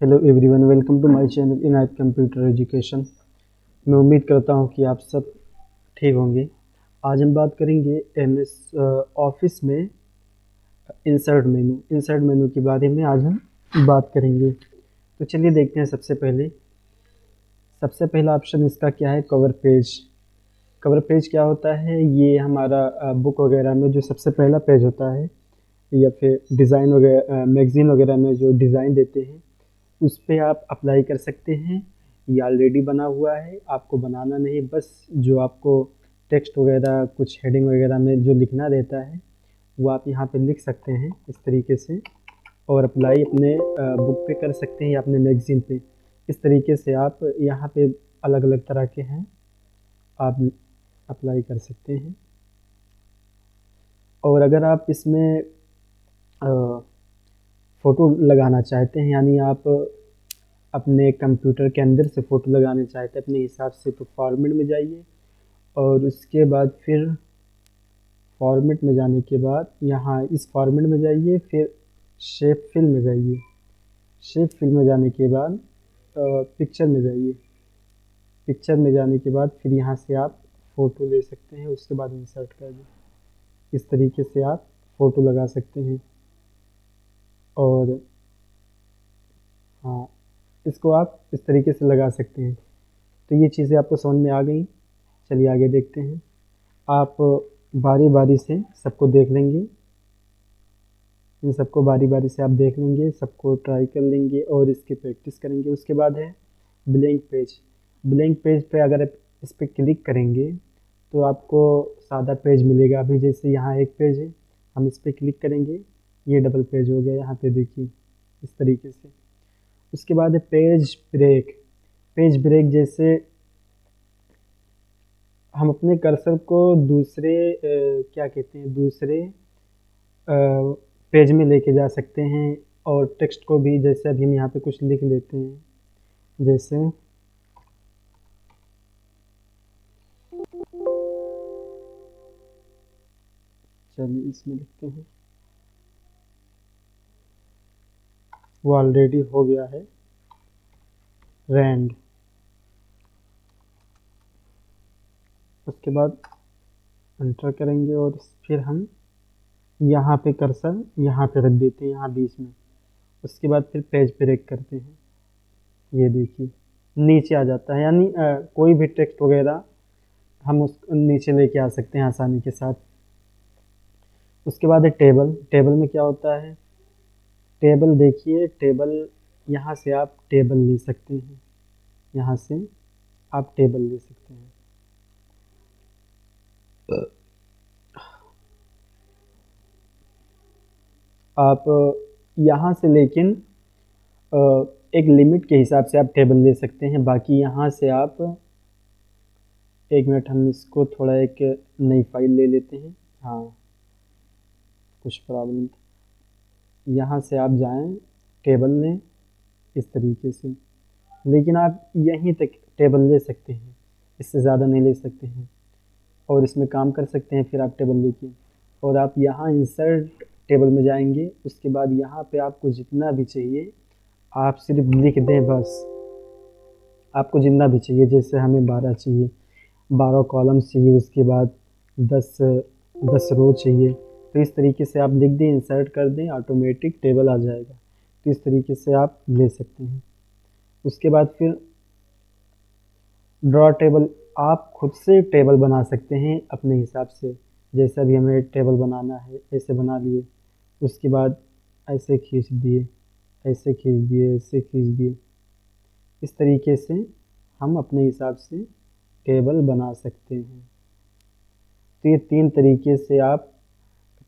Hello everyone, welcome to my channel Inayat computer education. मैं उम्मीद करता हूं कि आप सब ठीक होंगे। आज हम बात करेंगे एमएस ऑफिस में इंसर्ट मेनू के बारे में आज हम बात करेंगे। तो चलिए देखते हैं। सबसे पहला ऑप्शन इसका क्या है? Cover page. कवर पेज क्या होता है? ये हमारा बुक वगैरह में जो सबसे पहला पेज होता है, या फिर डिज़ाइन वगैरह मैगज़ीन वगैरह में जो डिज़ाइन देते हैं उस पे आप अप्लाई कर सकते हैं। ये ऑलरेडी बना हुआ है, आपको बनाना नहीं, बस जो आपको टेक्स्ट वगैरह कुछ हेडिंग वगैरह में जो लिखना रहता है वो आप यहाँ पे लिख सकते हैं इस तरीके से, और अप्लाई अपने बुक पे कर सकते हैं या अपने मैगज़ीन पे। इस तरीके से आप यहाँ पे अलग अलग तरह के हैं, आप अप्लाई कर सकते हैं। और अगर आप इसमें फ़ोटो लगाना चाहते हैं, यानी आप अपने कंप्यूटर के अंदर से फ़ोटो लगाने चाहते हैं अपने हिसाब से, तो फॉर्मेट में जाइए और उसके बाद फिर फॉर्मेट में जाने के बाद यहाँ इस फॉर्मेट में जाइए, फिर शेप फिल में जाइए। शेप फिल में जाने के बाद पिक्चर में जाइए। पिक्चर में जाने के बाद फिर यहाँ से आप फ़ोटो ले सकते हैं, उसके बाद इंसर्ट कर दें। इस तरीके से आप फ़ोटो लगा सकते हैं। और हाँ, इसको आप इस तरीके से लगा सकते हैं। तो ये चीज़ें आपको समझ में आ गई। चलिए आगे देखते हैं। आप बारी बारी से सबको देख लेंगे, इन सबको बारी बारी से आप देख लेंगे, सबको ट्राई कर लेंगे और इसकी प्रैक्टिस करेंगे। उसके बाद है ब्लैंक पेज। ब्लैंक पेज पे अगर आप इस पर क्लिक करेंगे तो आपको सादा पेज मिलेगा। अभी जैसे यहाँ एक पेज है, हम इस पर क्लिक करेंगे, ये डबल पेज हो गया। यहाँ पे देखिए इस तरीके से। उसके बाद है पेज ब्रेक। पेज ब्रेक जैसे हम अपने कर्सर को दूसरे क्या कहते हैं, दूसरे पेज में लेके जा सकते हैं। और टेक्स्ट को भी, जैसे अभी हम यहाँ पे कुछ लिख लेते हैं, जैसे चलिए इसमें लिखते हैं, वो ऑलरेडी हो गया है, रैंड। उसके बाद एंटर करेंगे और फिर हम यहाँ पे कर्सर यहाँ पे रख देते हैं, यहाँ बीच में। उसके बाद फिर पेज ब्रेक करते हैं, ये देखिए नीचे आ जाता है। यानी कोई भी टेक्स्ट वगैरह हम उस नीचे लेके आ सकते हैं आसानी के साथ। उसके बाद है टेबल। टेबल में क्या होता है? टेबल देखिए, टेबल यहाँ से आप टेबल ले सकते हैं, यहाँ से आप टेबल ले सकते हैं। आप यहाँ से, लेकिन एक लिमिट के हिसाब से आप टेबल ले सकते हैं। बाकी यहाँ से आप, एक मिनट, हम इसको थोड़ा एक नई फाइल ले लेते हैं। हाँ, कुछ प्रॉब्लम, यहाँ से आप जाएं टेबल में इस तरीके से, लेकिन आप यहीं तक टेबल ले सकते हैं, इससे ज़्यादा नहीं ले सकते हैं। और इसमें काम कर सकते हैं। फिर आप टेबल लेके और आप यहाँ इंसर्ट टेबल में जाएंगे। उसके बाद यहाँ पे आपको जितना भी चाहिए आप सिर्फ लिख दें बस। आपको जितना भी चाहिए, जैसे हमें 12 चाहिए, 12 कॉलम्स चाहिए, उसके बाद 10 रो चाहिए, तो इस तरीके से आप लिख दें, इंसर्ट कर दें, ऑटोमेटिक टेबल आ जाएगा। तो इस तरीके से आप ले सकते हैं। उसके बाद फिर ड्रॉ टेबल। आप खुद से टेबल बना सकते हैं अपने हिसाब से। जैसा भी हमें टेबल बनाना है ऐसे बना लिए। उसके बाद ऐसे खींच दिए, ऐसे खींच दिए, ऐसे खींच दिए। इस तरीके से हम अपने हिसाब से टेबल बना सकते हैं। तो ये 3 तरीके से आप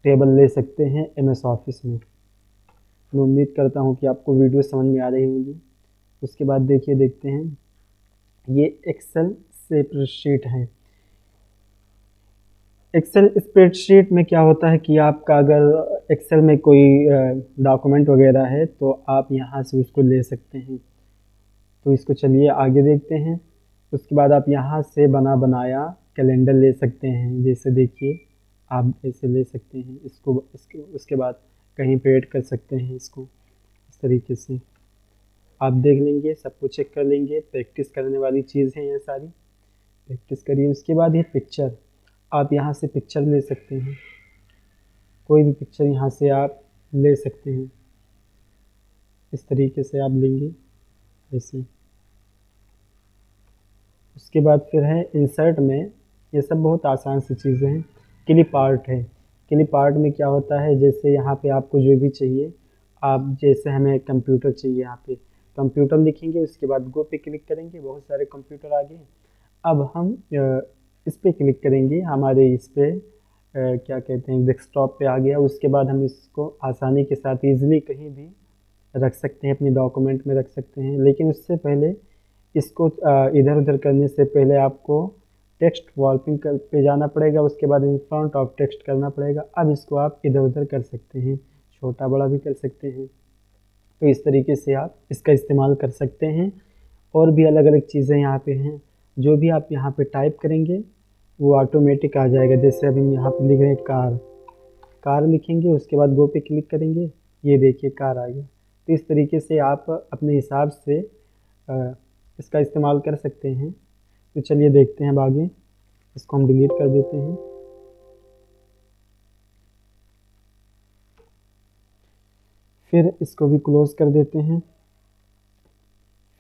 टेबल ले सकते हैं एमएस ऑफिस में। मैं उम्मीद करता हूँ कि आपको वीडियो समझ में आ रही होगी। उसके बाद देखते हैं, ये एक्सेल स्प्रेडशीट है। एक्सेल स्प्रेडशीट में क्या होता है कि आपका अगर एक्सेल में कोई डॉक्यूमेंट वगैरह है तो आप यहाँ से उसको ले सकते हैं। तो इसको चलिए आगे देखते हैं। उसके बाद आप यहाँ से बनाया कैलेंडर ले सकते हैं। जैसे देखिए आप ऐसे ले सकते हैं इसको उसके बाद कहीं पे ऐड कर सकते हैं इसको इस तरीके से। आप देख लेंगे, सबको चेक कर लेंगे। प्रैक्टिस करने वाली चीज़ है ये सारी, प्रैक्टिस करिए। उसके बाद ये पिक्चर, आप यहाँ से पिक्चर ले सकते हैं, कोई भी पिक्चर यहाँ से आप ले सकते हैं। इस तरीके से आप लेंगे ऐसे। उसके बाद फिर है इंसर्ट में, ये सब बहुत आसान सी चीज़ें हैं। क्लिप आर्ट है, क्लिप आर्ट में क्या होता है, जैसे यहाँ पे आपको जो भी चाहिए, आप जैसे हमें कंप्यूटर चाहिए, यहाँ पे कंप्यूटर लिखेंगे, उसके बाद गो पे क्लिक करेंगे, बहुत सारे कंप्यूटर आ गए। अब हम इस पे क्लिक करेंगे, हमारे इस पे क्या कहते हैं, डेस्कटॉप पे आ गया। उसके बाद हम इसको आसानी के साथ ईजिली कहीं भी रख सकते हैं, अपने डॉक्यूमेंट में रख सकते हैं। लेकिन उससे पहले इसको इधर उधर करने से पहले आपको टेक्स्ट वॉल्पिंग पे जाना पड़ेगा, उसके बाद इन फ्रंट ऑफ टेक्स्ट करना पड़ेगा। अब इसको आप इधर उधर कर सकते हैं, छोटा बड़ा भी कर सकते हैं। तो इस तरीके से आप इसका इस्तेमाल कर सकते हैं। और भी अलग अलग चीज़ें यहाँ पे हैं, जो भी आप यहाँ पे टाइप करेंगे वो ऑटोमेटिक आ जाएगा। जैसे अभी हम यहाँ पे लिख रहे हैं कार, कार लिखेंगे, उसके बाद गो पे क्लिक करेंगे, ये देखिए कार आ गया। तो इस तरीके से आप अपने हिसाब से इसका इस्तेमाल कर सकते हैं। तो चलिए देखते हैं अब आगे। इसको हम डिलीट कर देते हैं। फिर इसको भी क्लोज कर देते हैं।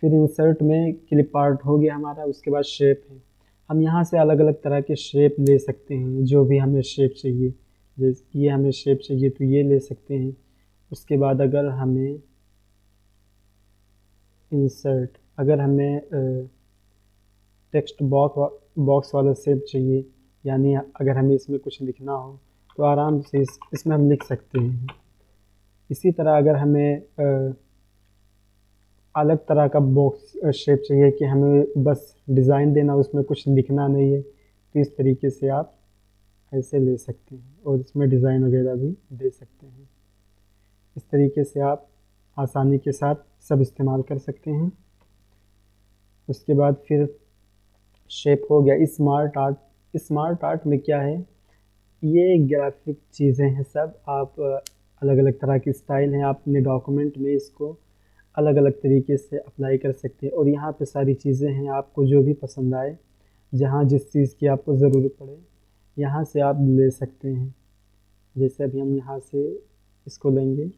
फिर इंसर्ट में क्लिप आर्ट हो गया हमारा। उसके बाद शेप है, हम यहाँ से अलग अलग तरह के शेप ले सकते हैं, जो भी हमें शेप चाहिए। जैसे ये हमें शेप चाहिए तो ये ले सकते हैं। उसके बाद अगर हमें इंसर्ट, अगर हमें टेक्स्ट बॉक्स वाला शेप चाहिए, यानी अगर हमें इसमें कुछ लिखना हो तो आराम से इसमें हम लिख सकते हैं। इसी तरह अगर हमें अलग तरह का बॉक्स शेप चाहिए कि हमें बस डिज़ाइन देना, उसमें कुछ लिखना नहीं है, तो इस तरीके से आप ऐसे ले सकते हैं और इसमें डिज़ाइन वगैरह भी दे सकते हैं। इस तरीके से आप आसानी के साथ सब इस्तेमाल कर सकते हैं। उसके बाद फिर शेप हो गया। स्मार्ट आर्ट, स्मार्ट आर्ट में क्या है, ये ग्राफिक चीज़ें हैं सब। आप अलग अलग तरह की स्टाइल हैं, आप अपने डॉक्यूमेंट में इसको अलग अलग तरीके से अप्लाई कर सकते हैं। और यहाँ पे सारी चीज़ें हैं, आपको जो भी पसंद आए, जहाँ जिस चीज़ की आपको ज़रूरत पड़े, यहाँ से आप ले सकते हैं। जैसे अभी हम यहाँ से इसको लेंगे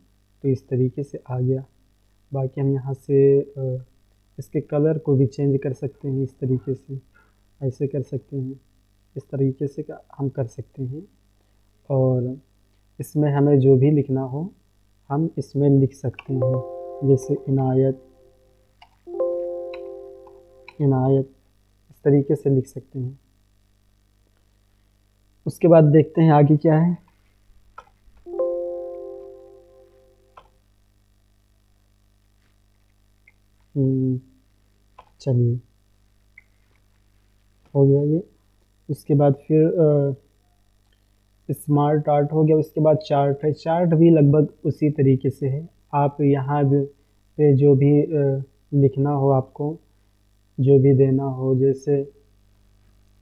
तो इस तरीके से आ गया। बाकी हम यहाँ से इसके कलर को भी चेंज कर सकते हैं, इस तरीके से ऐसे कर सकते हैं, इस तरीके से हम कर सकते हैं। और इसमें हमें जो भी लिखना हो हम इसमें लिख सकते हैं, जैसे इनायत, इनायत, इस तरीके से लिख सकते हैं। उसके बाद देखते हैं आगे क्या है। चलिए हो गया ये। उसके बाद फिर स्मार्ट आर्ट हो गया। उसके बाद चार्ट है, चार्ट भी लगभग उसी तरीके से है। आप यहाँ पे जो भी लिखना हो, आपको जो भी देना हो, जैसे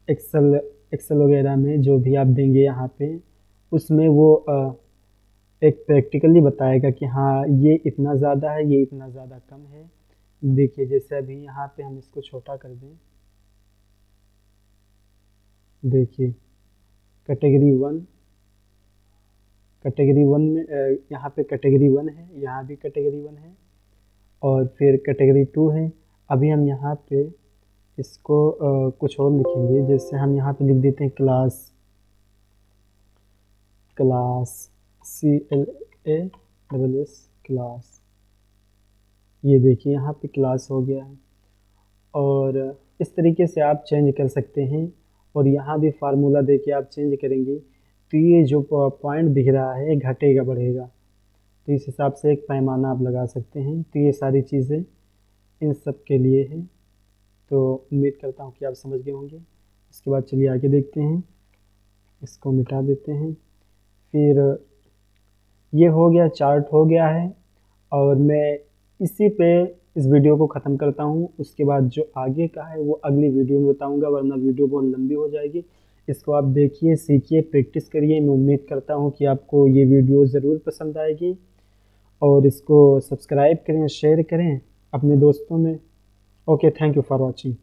एक्सेल, एक्सेल वगैरह में जो भी आप देंगे यहाँ पे, उसमें वो एक प्रैक्टिकली बताएगा कि हाँ ये इतना ज़्यादा है, ये इतना ज़्यादा कम है। देखिए जैसे अभी यहाँ पे हम इसको छोटा कर दें, देखिए कैटेगरी वन, कैटेगरी वन में यहाँ पे कैटेगरी वन है, यहाँ भी कैटेगरी वन है, और फिर कैटेगरी टू है। अभी हम यहाँ पे इसको कुछ और लिखेंगे, जैसे हम यहाँ पे लिख देते हैं क्लास, क्लास CLASS क्लास। ये देखिए यहाँ पे क्लास हो गया है। और इस तरीके से आप चेंज कर सकते हैं। और यहाँ भी फार्मूला दे के आप चेंज करेंगे तो ये जो पॉइंट दिख रहा है घटेगा बढ़ेगा, तो इस हिसाब से एक पैमाना आप लगा सकते हैं। तो ये सारी चीज़ें इन सब के लिए है। तो उम्मीद करता हूँ कि आप समझ गए होंगे। इसके बाद चलिए आगे देखते हैं, इसको मिटा देते हैं। फिर ये हो गया, चार्ट हो गया है। और मैं इसी पे इस वीडियो को ख़त्म करता हूँ। उसके बाद जो आगे का है वो अगली वीडियो में बताऊँगा, वरना वीडियो बहुत लंबी हो जाएगी। इसको आप देखिए, सीखिए, प्रैक्टिस करिए। मैं उम्मीद करता हूँ कि आपको ये वीडियो ज़रूर पसंद आएगी। और इसको सब्सक्राइब करें, शेयर करें अपने दोस्तों में। Okay, thank you for watching.